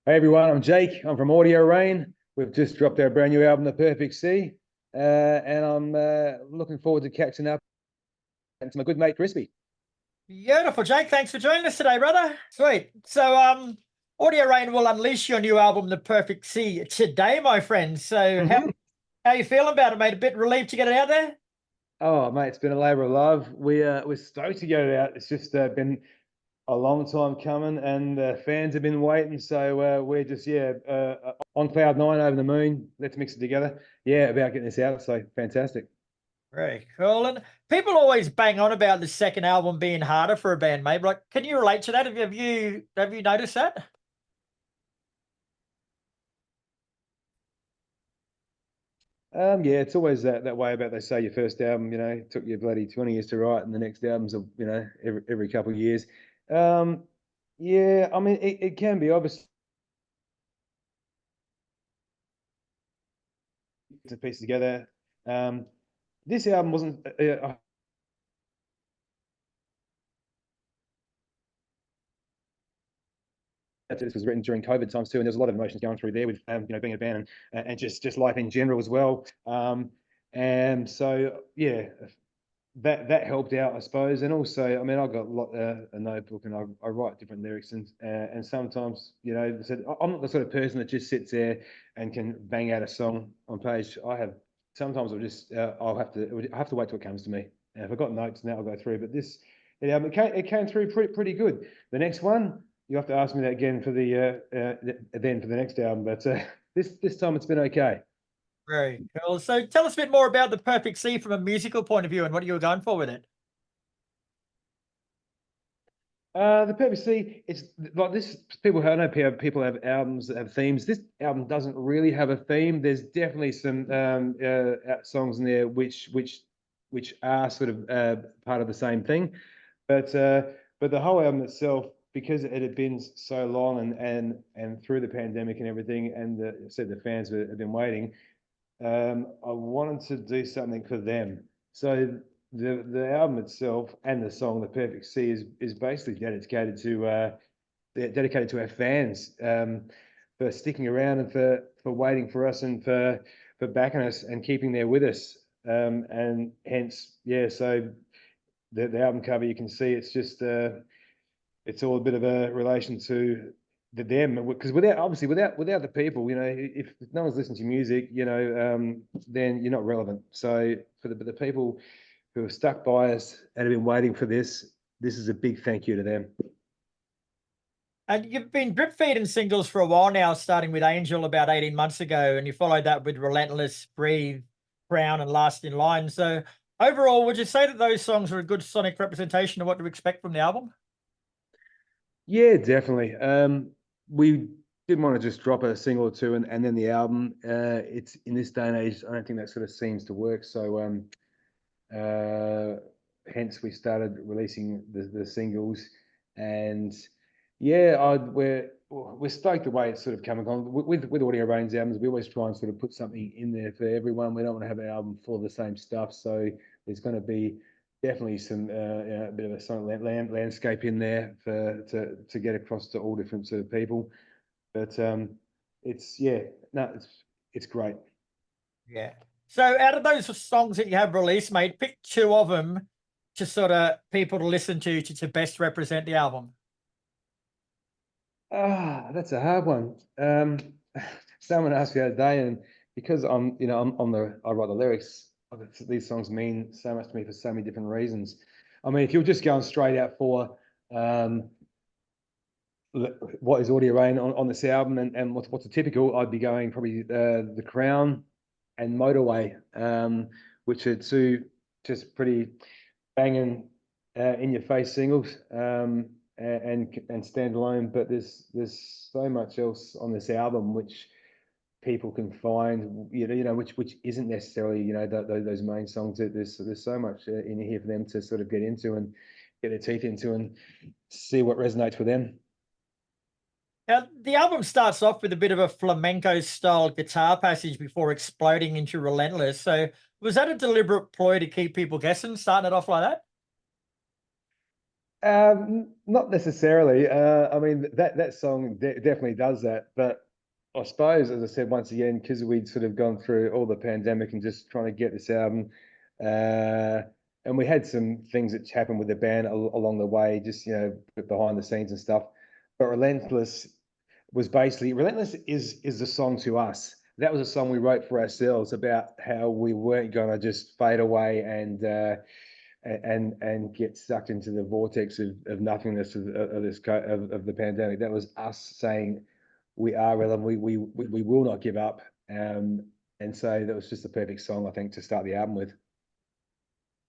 Hey everyone, I'm Jake. I'm from Audio Rain. We've just dropped our brand new album, The Perfect Sea, and I'm looking forward to catching up and to my good mate Crispy. Beautiful, Jake. Thanks for joining us today, brother. Sweet. So, Audio Rain will unleash your new album, The Perfect Sea, today, my friend. So, how you feeling about it, mate? A bit relieved to get it out there? Oh mate, it's been a labour of love. We're stoked to get it out. It's just been a long time coming, and fans have been waiting. So we're just on cloud nine, over the moon. Let's mix it together. Yeah, about getting this out. So fantastic. Very cool. And people always bang on about the second album being harder for a band, mate. Like, can you relate to that? Have you noticed that? Yeah, it's always that way about they say your first album, took you bloody 20 years to write, and the next album's, every couple of years. Um, yeah, I mean, it can be obviously to piece together. Um, this album wasn't. This was written during COVID times too, and there's a lot of emotions going through there with being a band and just life in general as well. And so yeah, that helped out, I suppose. And also, I mean, I've got a notebook and I write different lyrics, and sometimes, I'm not the sort of person that just sits there and can bang out a song on page. Sometimes I have to wait till it comes to me. And if I've got notes now, I'll go through. But it came through pretty good. The next one, you have to ask me that again for the next album. But this time it's been okay. Very cool. So, tell us a bit more about The Perfect Sea from a musical point of view and what you were going for with it. The PVC, it's like this. I know people have albums that have themes. This album doesn't really have a theme. There's definitely some songs in there which are sort of part of the same thing, but the whole album itself, because it had been so long and through the pandemic and everything, and the fans have been waiting. I wanted to do something for them. So the album itself and the song "The Perfect Sea" is basically dedicated to our fans, for sticking around and for waiting for us and for backing us and keeping there with us. And hence, yeah. So the album cover, you can see it's all a bit of a relation to them, because without the people, if no one's listening to music, then you're not relevant. So for the people who have stuck by us and have been waiting for this is a big thank you to them. And you've been drip feeding singles for a while now, starting with Angel about 18 months ago, and you followed that with Relentless, Breathe, Crown, and Last in Line. So overall, would you say that those songs are a good sonic representation of what to expect from the album? Yeah, definitely. We didn't want to just drop a single or two and then the album. It's in this day and age, I don't think that sort of seems to work. So hence we started releasing the singles, and yeah, we're stoked the way it's sort of coming on with Audio Rain's albums. We always try and sort of put something in there for everyone. We don't want to have an album full of the same stuff, so there's going to be definitely some a bit of a sonic landscape in there to get across to all different sort of people. But it's yeah, no, it's great. Yeah. So out of those songs that you have released, mate, pick two of them to sort of people to listen to best represent the album. That's a hard one. Someone asked me the other day, and because I write the lyrics. These songs mean so much to me for so many different reasons. I mean, if you're just going straight out for what is Audio Rain on this album and what's a typical, I'd be going probably The Crown and Motorway, which are two just pretty banging in your face singles, and standalone. But there's so much else on this album which people can find, which isn't necessarily those main songs. There's so much in here for them to sort of get into and get their teeth into and see what resonates with them. Now, the album starts off with a bit of a flamenco style guitar passage before exploding into Relentless. So was that a deliberate ploy to keep people guessing, starting it off like that? Not necessarily. I mean that song definitely does that, but I suppose, as I said once again, because we'd sort of gone through all the pandemic and just trying to get this album, uh, and we had some things that happened with the band along the way, just behind the scenes and stuff. But Relentless is the song to us. That was a song we wrote for ourselves about how we weren't going to just fade away and get sucked into the vortex of nothingness of the pandemic. That was us saying we are relevant. We will not give up. And so that was just the perfect song, I think, to start the album with.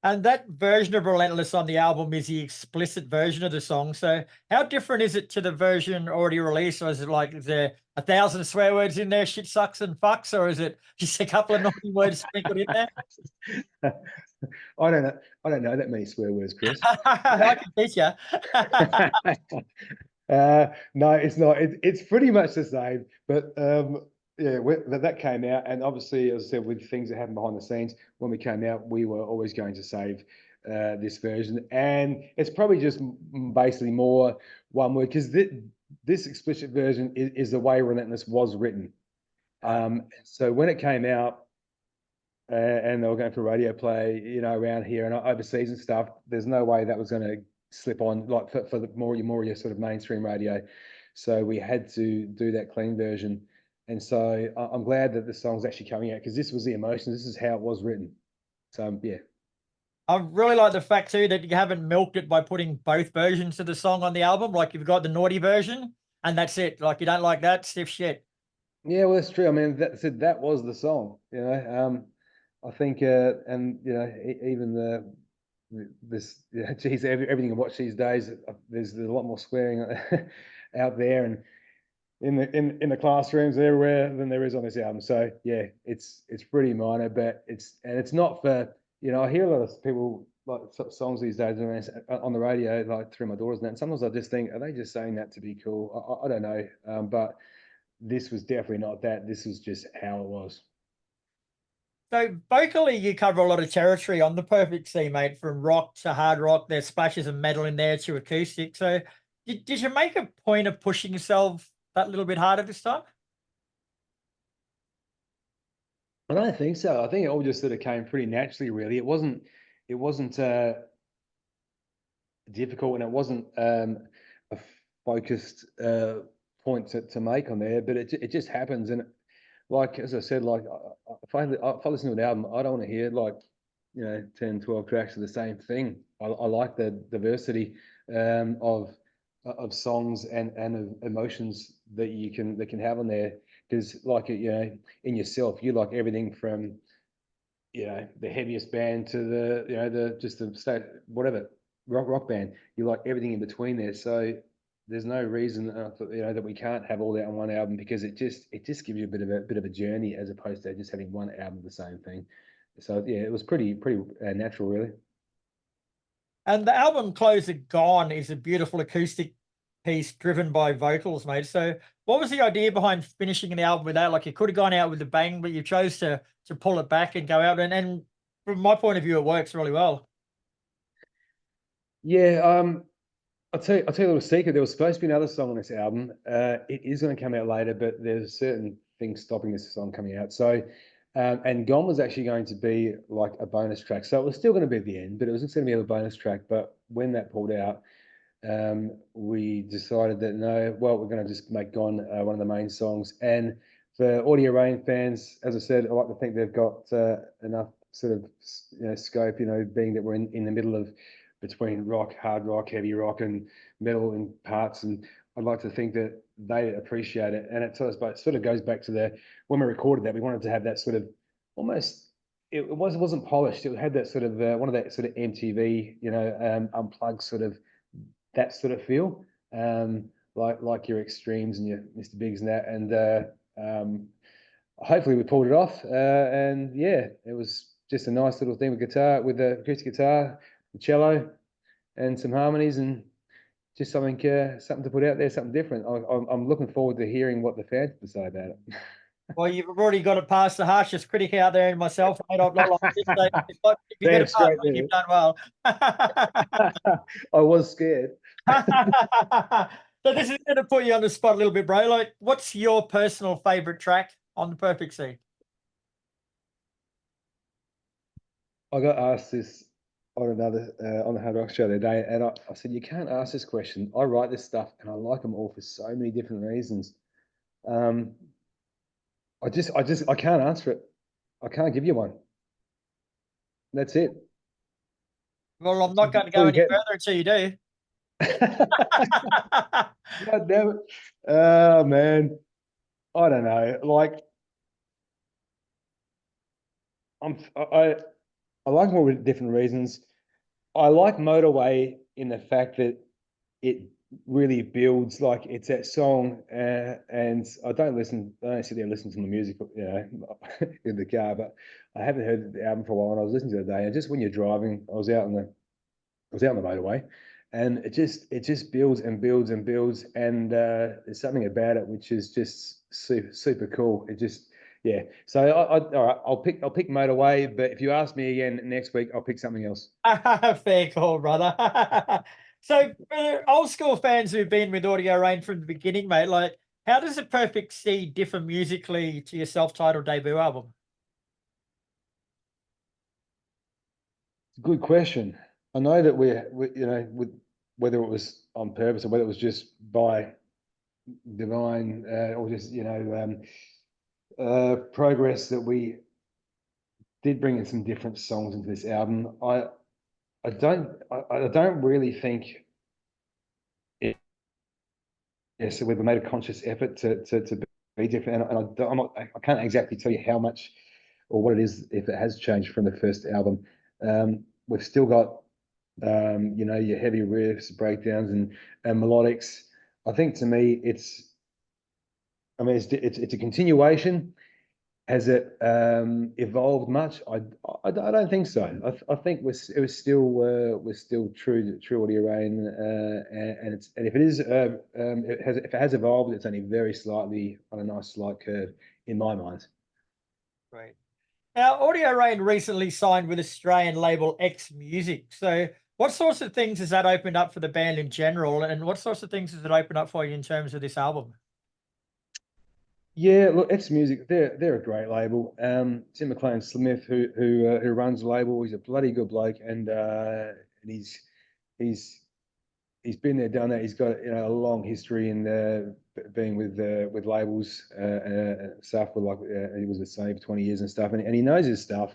And that version of Relentless on the album is the explicit version of the song. So how different is it to the version already released? Or is it like, is there 1,000 swear words in there, shit sucks and fucks, or is it just a couple of naughty words sprinkled in there? I don't know. I don't know that many swear words, Chris. I can teach you. No, it's not. It's pretty much the same. But yeah, that came out, and obviously, as I said, with things that happened behind the scenes, when we came out, we were always going to save this version, and it's probably just basically more one word because this explicit version is the way Relentless was written. So when it came out, and they were going for radio play, around here and overseas and stuff, there's no way that was going to slip on like for the more your sort of mainstream radio. So we had to do that clean version. And so I'm glad that the song's actually coming out because this was the emotion. This is how it was written. So yeah. I really like the fact too that you haven't milked it by putting both versions of the song on the album. Like you've got the naughty version and that's it. Like you don't like that, stiff shit. Yeah, well, that's true. I mean, that was the song, I think, and even this, geez, everything you watch these days, there's a lot more swearing out there and in the classrooms and everywhere than there is on this album. So yeah, it's pretty minor, but it's not for I hear a lot of people like songs these days on the radio, like through my doors and that. And sometimes I just think, are they just saying that to be cool? I don't know, but this was definitely not that. This was just how it was. So vocally, you cover a lot of territory on the Perfect Sea, mate. From rock to hard rock, there's splashes of metal in there to acoustic. So, did you make a point of pushing yourself that little bit harder this time? I don't think so. I think it all just sort of came pretty naturally, really. It wasn't difficult, and it wasn't a focused point to make on there, but it just happens. And like as I said, like if I listen to an album, I don't want to hear like 10, 12 tracks of the same thing. I like the diversity of songs and of emotions that can have on there because like in yourself you like everything from the heaviest band to the just the state whatever rock band. You like everything in between there. So there's no reason that we can't have all that on one album because it just gives you a bit of a journey as opposed to just having one album of the same thing. So yeah, it was pretty natural, really. And the album closer, Gone, is a beautiful acoustic piece driven by vocals, mate. So, what was the idea behind finishing the album with that? Like, you could have gone out with a bang, but you chose to pull it back and go out. And from my point of view, it works really well. Yeah, I'll tell you a little secret. There was supposed to be another song on this album. It is going to come out later, but there's certain things stopping this song coming out. So, and Gone was actually going to be like a bonus track. So it was still going to be at the end, but it was just going to be a bonus track. But when that pulled out, we decided that no, well, we're going to just make Gone one of the main songs. And for Audio Rain fans, as I said, I like to think they've got enough sort of scope, being that we're in the middle of between rock, hard rock, heavy rock, and metal in parts. And I'd like to think that they appreciate it. And it sort of goes back to when we recorded that, we wanted to have that sort of almost, it wasn't polished. It had that sort of one of that sort of MTV, unplugged sort of that sort of feel, like your Extremes and your Mr. Bigs and that. And hopefully we pulled it off. And yeah, it was just a nice little thing with guitar, with the acoustic guitar, the cello, and some harmonies, and just something to put out there, something different. I'm looking forward to hearing what the fans have to say about it. Well, you've already got it past the harshest critic out there and myself, mate. I've not like this. So if you get Damn it past straight me, there. you've done well. I was scared. So this is going to put you on the spot a little bit, bro. Like, what's your personal favorite track on the Perfect Sea? I got asked this on another on the Hard Rock show the other day, and I said, "You can't ask this question. I write this stuff, and I like them all for so many different reasons. Um, I can't answer it. I can't give you one. That's it. Well, I'm not going to Until go we any get. further until you do. God damn it. Oh man. I don't know. Like I like them all with different reasons. I like Motorway in the fact that it really builds, like it's that song, and I don't sit there and listen to the music, in the car, but I haven't heard the album for a while, and I was listening to it today, and just when you're driving, I was out on the motorway, and it just builds and builds and builds, and there's something about it which is just super cool. It just yeah. So all right, I'll pick Motorway, but if you ask me again next week, I'll pick something else. Fair call, brother. So, for old school fans who've been with Audio Rain from the beginning, mate, like, how does the Perfect Sea differ musically to your self-titled debut album? Good question. I know that with whether it was on purpose or whether it was just by divine or just progress that we did bring in some different songs into this album. I don't really think it, so we've made a conscious effort to be different, and I can't exactly tell you how much or what it is if it has changed from the first album. We've still got your heavy riffs, breakdowns, and melodics. I think to me, it's a continuation. Has it evolved much? I don't think so. I think we're still true Audio Rain, and if it is if it has evolved, it's only very slightly on a nice slight curve in my mind. Right. Now, Audio Rain recently signed with Australian label X Music. So, what sorts of things has that opened up for the band in general, and what sorts of things has it opened up for you in terms of this album? Yeah, look, X Music, they're a great label. Tim McLean Smith, who runs the label, he's a bloody good bloke, and he's he's been there, done that. He's got a long history in being with labels stuff. With he was with Sony for 20 years and stuff, and he knows his stuff,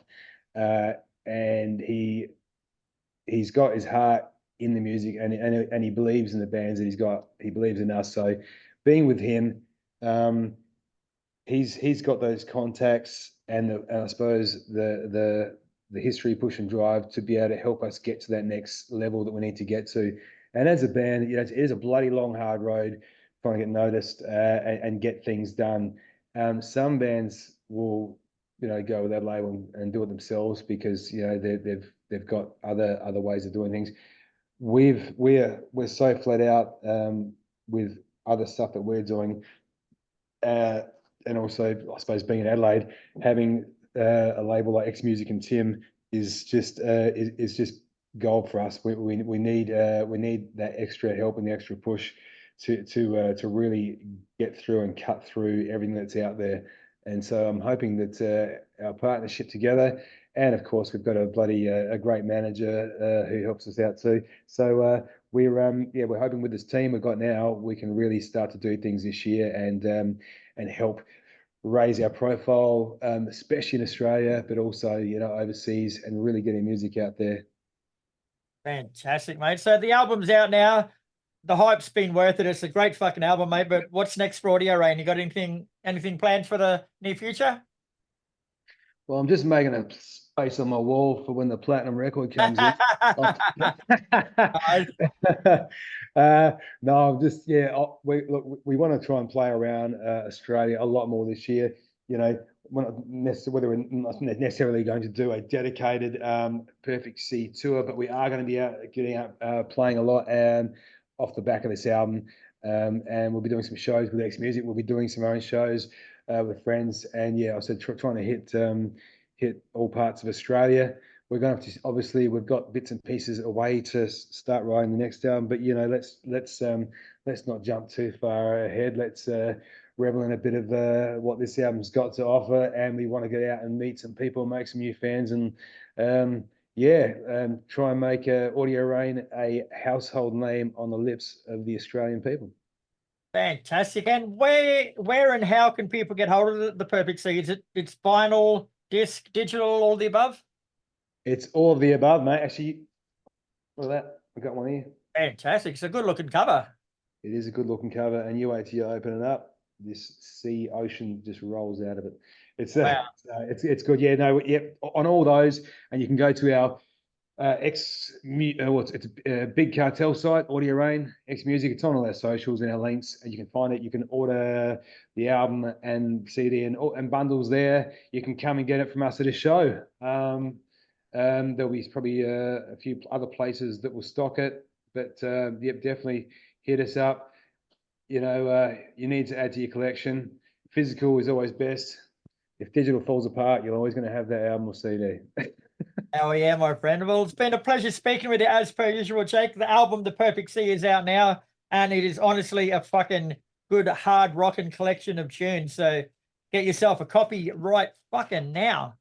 uh, and he's got his heart in the music, and he believes in the bands that he's got. He believes in us. So being with him. He's got those contacts and I suppose the history, push and drive to be able to help us get to that next level that we need to get to. And as a band, it is a bloody long, hard road trying to get noticed and get things done. Some bands will, go with that label and do it themselves because they've got other ways of doing things. We're so flat out with other stuff that we're doing. And also, I suppose being in Adelaide, having a label like X Music and Tim is just gold for us. We need that extra help and the extra push to really get through and cut through everything that's out there. And so I'm hoping that our partnership together, and of course we've got a great manager who helps us out too. So we're hoping with this team we've got now we can really start to do things this year and help raise our profile, especially in Australia, but also overseas, and really getting music out there. Fantastic, mate. So the album's out now. The hype's been worth it. It's a great fucking album, mate. But what's next for Audio Rain? You got anything planned for the near future? Well, I'm just making a space on my wall for when the platinum record comes in. No, I'm just we want to try and play around Australia a lot more this year. We're not whether we're not necessarily going to do a dedicated Perfect Sea tour, but we are going to be getting out playing a lot off the back of this album. And we'll be doing some shows with X Music. We'll be doing some own shows. with friends, and yeah, I said trying to hit all parts of Australia. We're going to obviously we've got bits and pieces away to start writing the next album, but you know, let's not jump too far ahead. Let's revel in a bit of what this album's got to offer, and we want to get out and meet some people, make some new fans, and try and make Audio Rain a household name on the lips of the Australian people. Fantastic. And where and how can people get hold of the Perfect Sea? It's vinyl, disc, digital, all the above? It's all of the above, mate. Actually, look at that. I got one here. Fantastic. It's a good looking cover. It is a good looking cover, and you wait till you open it up. This sea ocean just rolls out of it. It's Wow. it's good. Yeah, no, yeah, on all those, and you can go to our it's a big cartel site, Audio Rain, X Music. It's on all our socials and our links, and you can find it. You can order the album and CD and bundles there. You can come and get it from us at a show. There'll be probably a few other places that will stock it, but yep, definitely hit us up. You know, you need to add to your collection. Physical is always best. If digital falls apart, you're always going to have that album or CD. Oh yeah, my friend. Well, it's been a pleasure speaking with you as per usual, Jake. The album, The Perfect Sea, is out now, and it is honestly a fucking good hard rocking collection of tunes. So get yourself a copy right fucking now.